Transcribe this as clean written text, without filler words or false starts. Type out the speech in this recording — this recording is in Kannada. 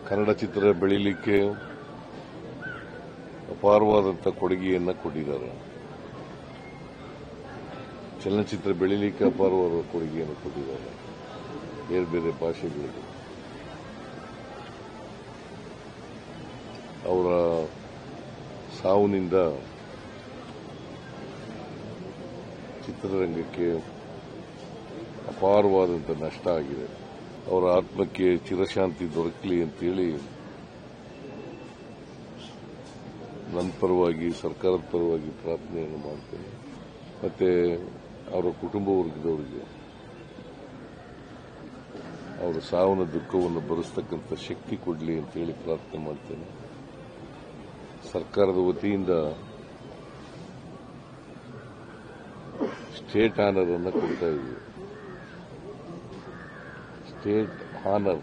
ಕನ್ನಡ ಚಿತ್ರ ಬೆಳೀಲಿಕ್ಕೆ ಅಪಾರವಾದಂಥ ಕೊಡುಗೆಯನ್ನು ಕೊಟ್ಟಿದ್ದಾರೆ. ಚಲನಚಿತ್ರ ಬೆಳೀಲಿಕ್ಕೆ ಅಪಾರವಾದ ಕೊಡುಗೆಯನ್ನು ಕೊಟ್ಟಿದ್ದಾರೆ ಬೇರೆ ಬೇರೆ ಭಾಷೆಗಳಿಗೆ. ಅವರ ಸಾವುನಿಂದ ಚಿತ್ರರಂಗಕ್ಕೆ ಅಪಾರವಾದಂಥ ನಷ್ಟ ಆಗಿದೆ. ಅವರ ಆತ್ಮಕ್ಕೆ ಚಿರಶಾಂತಿ ದೊರಕಲಿ ಅಂತೇಳಿ ನನ್ನ ಪರವಾಗಿ, ಸರ್ಕಾರದ ಪರವಾಗಿ ಪ್ರಾರ್ಥನೆಯನ್ನು ಮಾಡ್ತೇನೆ. ಮತ್ತೆ ಅವರ ಕುಟುಂಬ ವರ್ಗದವರಿಗೆ ಅವರ ಸಾವಿನ ದುಃಖವನ್ನು ಭರಿಸ್ತಕ್ಕಂಥ ಶಕ್ತಿ ಕೊಡಲಿ ಅಂತೇಳಿ ಪ್ರಾರ್ಥನೆ ಮಾಡ್ತೇನೆ. ಸರ್ಕಾರದ ವತಿಯಿಂದ ಸ್ಟೇಟ್ ಆನರ್ ಅನ್ನು ಕೊಡ್ತಾ ಇದ್ದೀವಿ. State honour